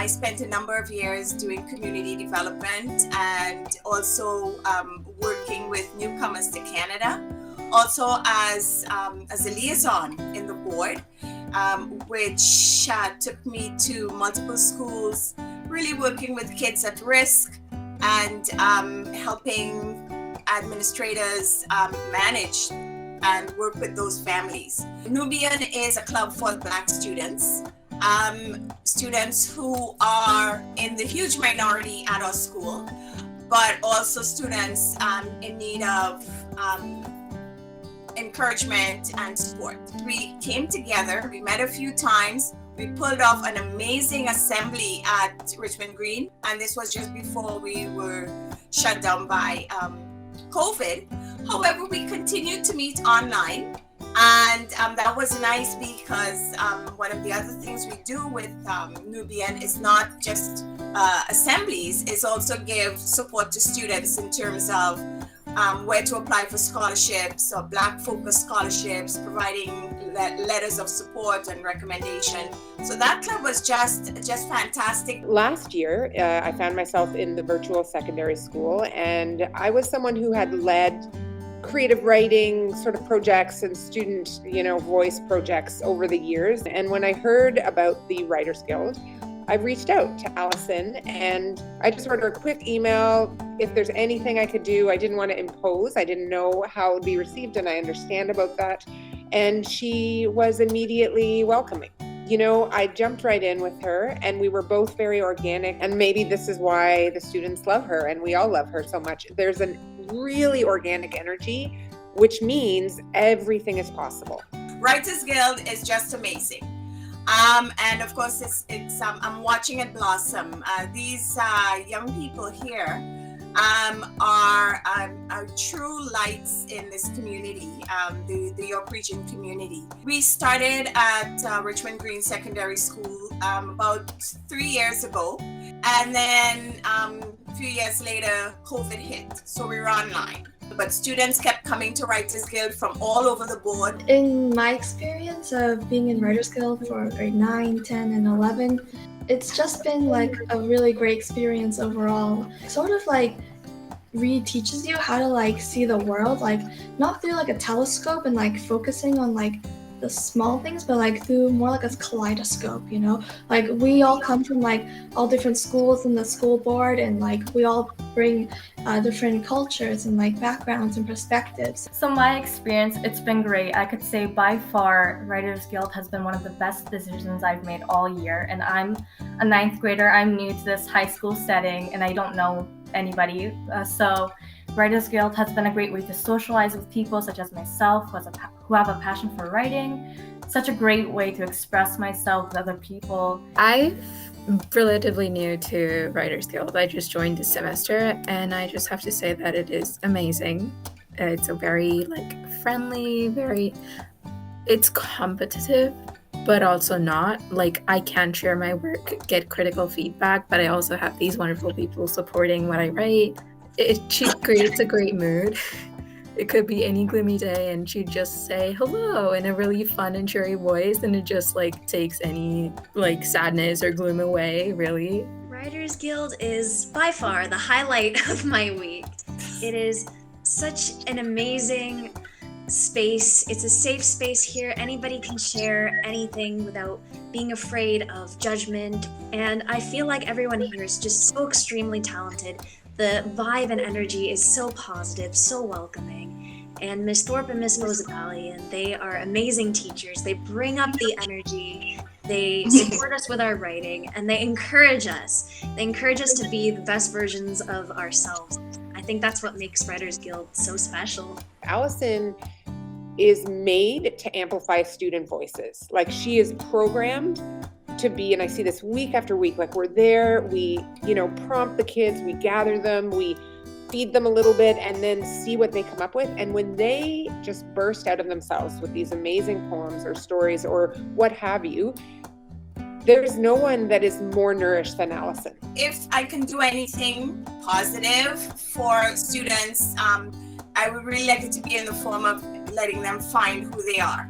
I spent a number of years doing community development and also working with newcomers to Canada, also as a liaison in the board, which took me to multiple schools, really working with kids at risk and helping administrators manage and work with those families. Nubian is a club for Black students, students who are in the huge minority at our school, but also students in need of encouragement and support. We came together, we met a few times, we pulled off an amazing assembly at Richmond Green, and this was just before we were shut down by COVID. However, we continued to meet online, and that was nice because one of the other things we do with Nubian is not just assemblies, it's also give support to students in terms of where to apply for scholarships or Black focused scholarships, providing letters of support and recommendation. So that club was just fantastic. Last year, I found myself in the virtual secondary school, and I was someone who had led creative writing sort of projects and student, voice projects over the years. And when I heard about the Writers Guild, I reached out to Allison and I just wrote her a quick email. If there's anything I could do, I didn't want to impose. I didn't know how it would be received, and I understand about that. And she was immediately welcoming. I jumped right in with her, and we were both very organic. And maybe this is why the students love her, and we all love her so much. There's a really organic energy, which means everything is possible. Writers Guild is just amazing. And of course, I'm watching it blossom. These young people here are true lights in this community, the York Region community. We started at Richmond Green Secondary School about 3 years ago, and then a few years later, COVID hit, so we were online. But students kept coming to Writers Guild from all over the board. In my experience of being in Writers Guild for grade 9, 10, and 11, it's just been like a really great experience overall. Sort of like re-teaches you how to see the world, not through a telescope and focusing on the small things, but through more a kaleidoscope, we all come from all different schools in the school board, and we all bring different cultures and backgrounds and perspectives. So my experience, it's been great. I could say by far Writers Guild has been one of the best decisions I've made all year, and I'm a 9th grader. I'm new to this high school setting and I don't know anybody, so Writers Guild has been a great way to socialize with people such as myself who have a passion for writing. Such a great way to express myself with other people. I'm relatively new to Writers Guild. I just joined this semester, and I just have to say that it is amazing. It's a very friendly, it's competitive, but also not. I can share my work, get critical feedback, but I also have these wonderful people supporting what I write. She creates a great mood. It could be any gloomy day and she'd just say hello in a really fun and cheery voice, and it just takes any sadness or gloom away, really. Writers Guild is by far the highlight of my week. It is such an amazing space. It's a safe space here. Anybody can share anything without being afraid of judgment, and I feel like everyone here is just so extremely talented. The vibe and energy is so positive, so welcoming. And Miss Thorpe and Miss Mosabali, they are amazing teachers. They bring up the energy, they support us with our writing, and they encourage us. They encourage us to be the best versions of ourselves. I think that's what makes Writers Guild so special. Allison is made to amplify student voices. She is programmed to be, and I see this week after week, we're there, we, prompt the kids, we gather them, we feed them a little bit, and then see what they come up with. And when they just burst out of themselves with these amazing poems or stories or what have you, there's no one that is more nourished than Allison. If I can do anything positive for students, I would really like it to be in the form of letting them find who they are.